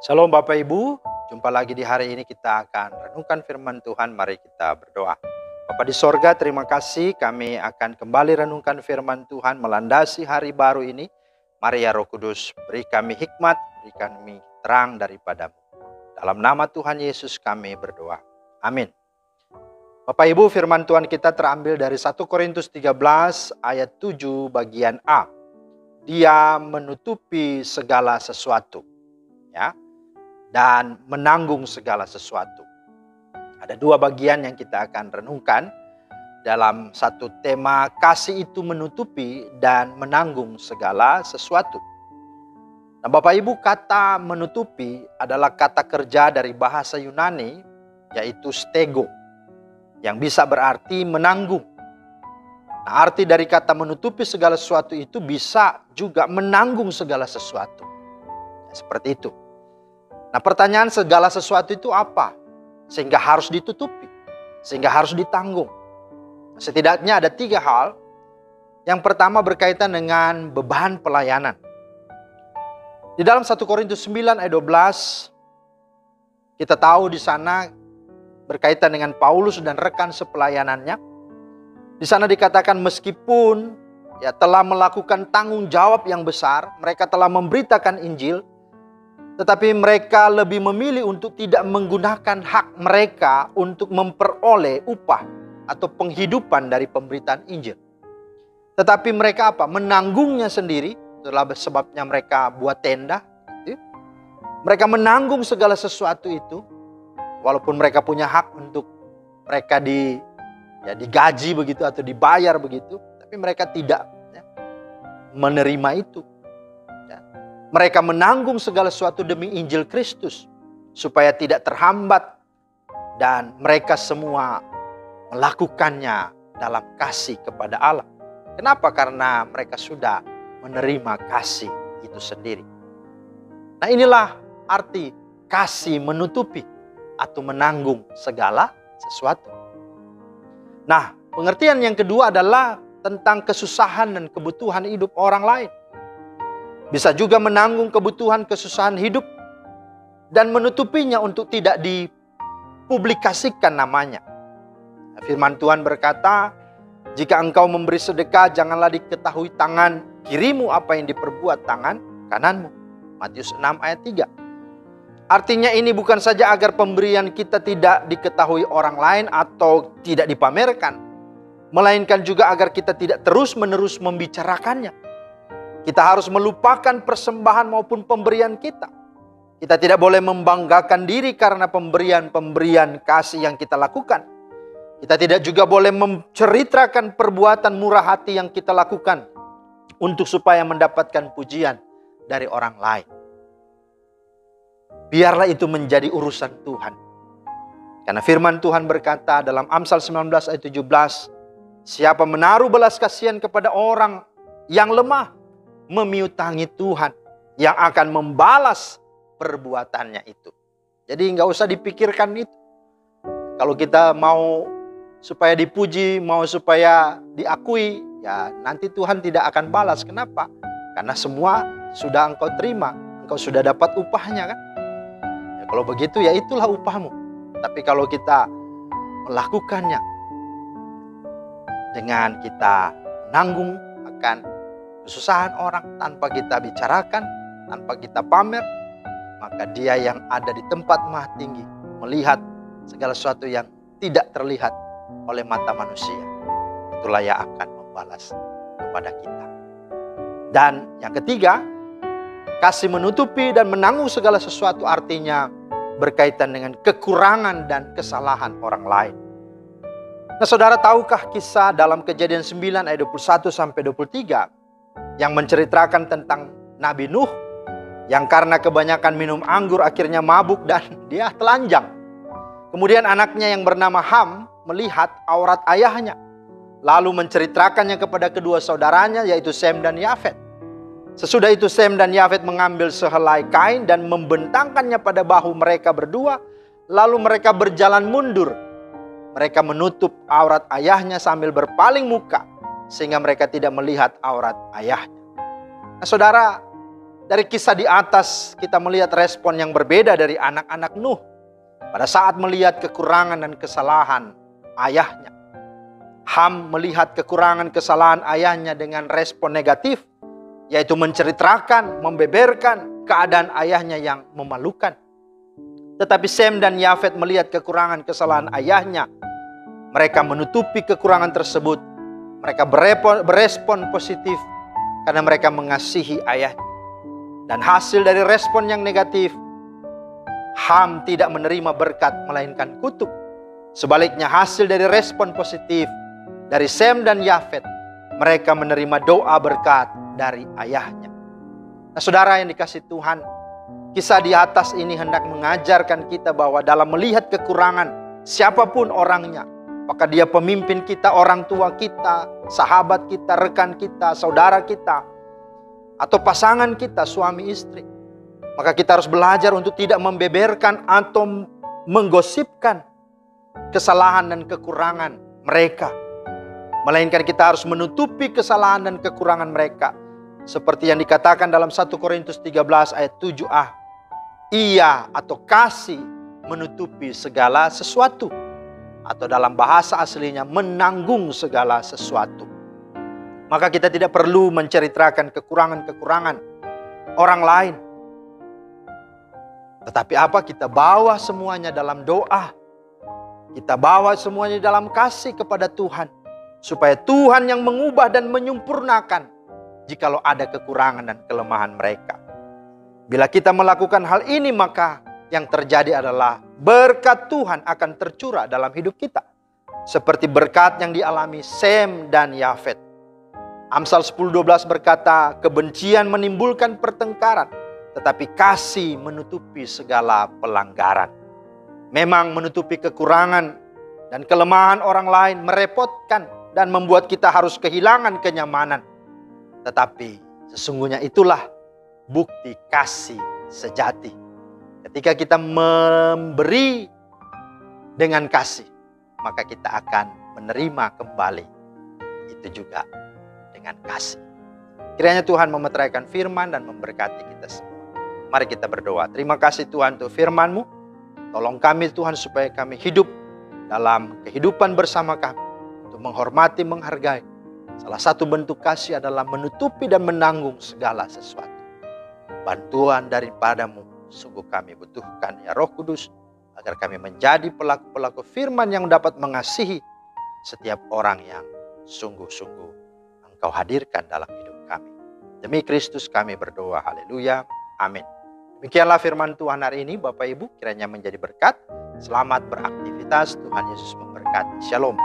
Shalom Bapak Ibu, jumpa lagi di hari ini kita akan renungkan firman Tuhan. Mari kita berdoa. Bapa di sorga, terima kasih kami akan kembali renungkan firman Tuhan melandasi hari baru ini. Mari ya Roh Kudus, beri kami hikmat, beri kami terang daripadamu. Dalam nama Tuhan Yesus kami berdoa. Amin. Bapak Ibu, firman Tuhan kita terambil dari 1 Korintus 13 ayat 7 bagian A. Dia menutupi segala sesuatu, ya, dan menanggung segala sesuatu. Ada dua bagian yang kita akan renungkan dalam satu tema, kasih itu menutupi dan menanggung segala sesuatu. Nah, Bapak Ibu, kata menutupi adalah kata kerja dari bahasa Yunani, yaitu stego, yang bisa berarti menanggung. Nah, arti dari kata menutupi segala sesuatu itu bisa juga menanggung segala sesuatu. Ya, seperti itu. Nah, pertanyaan, segala sesuatu itu apa? Sehingga harus ditutupi, sehingga harus ditanggung. Setidaknya ada 3 hal. Yang pertama berkaitan dengan beban pelayanan. Di dalam 1 Korintus 9 ayat 12, kita tahu di sana berkaitan dengan Paulus dan rekan sepelayanannya. Di sana dikatakan meskipun telah melakukan tanggung jawab yang besar, mereka telah memberitakan Injil, tetapi mereka lebih memilih untuk tidak menggunakan hak mereka untuk memperoleh upah atau penghidupan dari pemberitaan Injil. Tetapi mereka menanggungnya sendiri. Itulah sebabnya mereka buat tenda. Mereka menanggung segala sesuatu itu. Walaupun mereka punya hak untuk mereka digaji begitu atau dibayar begitu. Tapi mereka tidak menerima itu. Mereka menanggung segala sesuatu demi Injil Kristus, supaya tidak terhambat, dan mereka semua melakukannya dalam kasih kepada Allah. Kenapa? Karena mereka sudah menerima kasih itu sendiri. Nah, inilah arti kasih menutupi atau menanggung segala sesuatu. Nah, pengertian yang kedua adalah tentang kesusahan dan kebutuhan hidup orang lain. Bisa juga menanggung kebutuhan kesusahan hidup dan menutupinya untuk tidak dipublikasikan namanya. Firman Tuhan berkata, jika engkau memberi sedekah, janganlah diketahui tangan kirimu apa yang diperbuat tangan kananmu. Matius 6 ayat 3. Artinya ini bukan saja agar pemberian kita tidak diketahui orang lain atau tidak dipamerkan, melainkan juga agar kita tidak terus-menerus membicarakannya. Kita harus melupakan persembahan maupun pemberian kita. Kita tidak boleh membanggakan diri karena pemberian-pemberian kasih yang kita lakukan. Kita tidak juga boleh menceritakan perbuatan murah hati yang kita lakukan untuk supaya mendapatkan pujian dari orang lain. Biarlah itu menjadi urusan Tuhan. Karena firman Tuhan berkata dalam Amsal 19 ayat 17, siapa menaruh belas kasihan kepada orang yang lemah, memiutangi Tuhan yang akan membalas perbuatannya itu. Jadi nggak usah dipikirkan itu. Kalau kita mau supaya dipuji, mau supaya diakui, ya nanti Tuhan tidak akan balas. Kenapa? Karena semua sudah engkau terima, engkau sudah dapat upahnya kan. Ya, kalau begitu ya itulah upahmu. Tapi kalau kita melakukannya dengan kita menanggung akan kesusahan orang tanpa kita bicarakan, tanpa kita pamer, maka dia yang ada di tempat maha tinggi melihat segala sesuatu yang tidak terlihat oleh mata manusia. Itulah yang akan membalas kepada kita. Dan yang ketiga, kasih menutupi dan menanggung segala sesuatu artinya berkaitan dengan kekurangan dan kesalahan orang lain. Nah, saudara, tahukah kisah dalam Kejadian 9 ayat 21 sampai 23 yang menceritakan tentang Nabi Nuh yang karena kebanyakan minum anggur akhirnya mabuk dan dia telanjang. Kemudian anaknya yang bernama Ham melihat aurat ayahnya, lalu menceritakannya kepada kedua saudaranya, yaitu Sem dan Yafet. Sesudah itu Sem dan Yafet mengambil sehelai kain dan membentangkannya pada bahu mereka berdua, lalu mereka berjalan mundur. Mereka menutup aurat ayahnya sambil berpaling muka, sehingga mereka tidak melihat aurat ayahnya. Nah, saudara, Dari kisah di atas kita melihat respon yang berbeda dari anak-anak Nuh pada saat melihat kekurangan dan kesalahan ayahnya. Ham melihat kekurangan kesalahan ayahnya dengan respon negatif, yaitu menceritakan, membeberkan keadaan ayahnya yang memalukan. Tetapi Sem dan Yafet melihat kekurangan kesalahan ayahnya. Mereka menutupi kekurangan tersebut. Mereka berespon positif karena mereka mengasihi ayahnya. Dan hasil dari respon yang negatif, Ham tidak menerima berkat melainkan kutuk. Sebaliknya hasil dari respon positif dari Sem dan Yafet, mereka menerima doa berkat dari ayahnya. Nah, saudara yang dikasih Tuhan, kisah di atas ini hendak mengajarkan kita bahwa dalam melihat kekurangan siapapun orangnya, apakah dia pemimpin kita, orang tua kita, sahabat kita, rekan kita, saudara kita, atau pasangan kita, suami istri, maka kita harus belajar untuk tidak membeberkan atau menggosipkan kesalahan dan kekurangan mereka. Melainkan kita harus menutupi kesalahan dan kekurangan mereka. Seperti yang dikatakan dalam 1 Korintus 13 ayat 7a. Ia atau kasih menutupi segala sesuatu. Atau dalam bahasa aslinya menanggung segala sesuatu. Maka kita tidak perlu menceritakan kekurangan-kekurangan orang lain. Tetapi apa? Kita bawa semuanya dalam doa. Kita bawa semuanya dalam kasih kepada Tuhan. Supaya Tuhan yang mengubah dan menyempurnakan jikalau ada kekurangan dan kelemahan mereka. Bila kita melakukan hal ini, maka yang terjadi adalah berkat Tuhan akan tercurah dalam hidup kita. Seperti berkat yang dialami Sem dan Yafet. Amsal 10:12 berkata, kebencian menimbulkan pertengkaran, tetapi kasih menutupi segala pelanggaran. Memang menutupi kekurangan dan kelemahan orang lain merepotkan dan membuat kita harus kehilangan kenyamanan. Tetapi sesungguhnya itulah bukti kasih sejati. Ketika kita memberi dengan kasih, maka kita akan menerima kembali itu juga dengan kasih. Kiranya Tuhan memeteraikan firman dan memberkati kita semua. Mari kita berdoa. Terima kasih Tuhan untuk firman-Mu. Tolong kami Tuhan supaya kami hidup dalam kehidupan bersama kami. Untuk menghormati, menghargai. Salah satu bentuk kasih adalah menutupi dan menanggung segala sesuatu. Bantuan daripada-Mu sungguh kami butuhkan ya Roh Kudus. Agar kami menjadi pelaku-pelaku firman yang dapat mengasihi setiap orang yang sungguh-sungguh Engkau hadirkan dalam hidup kami. Demi Kristus kami berdoa. Haleluya. Amin. Demikianlah firman Tuhan hari ini. Bapak Ibu kiranya menjadi berkat. Selamat beraktivitas. Tuhan Yesus memberkati. Shalom.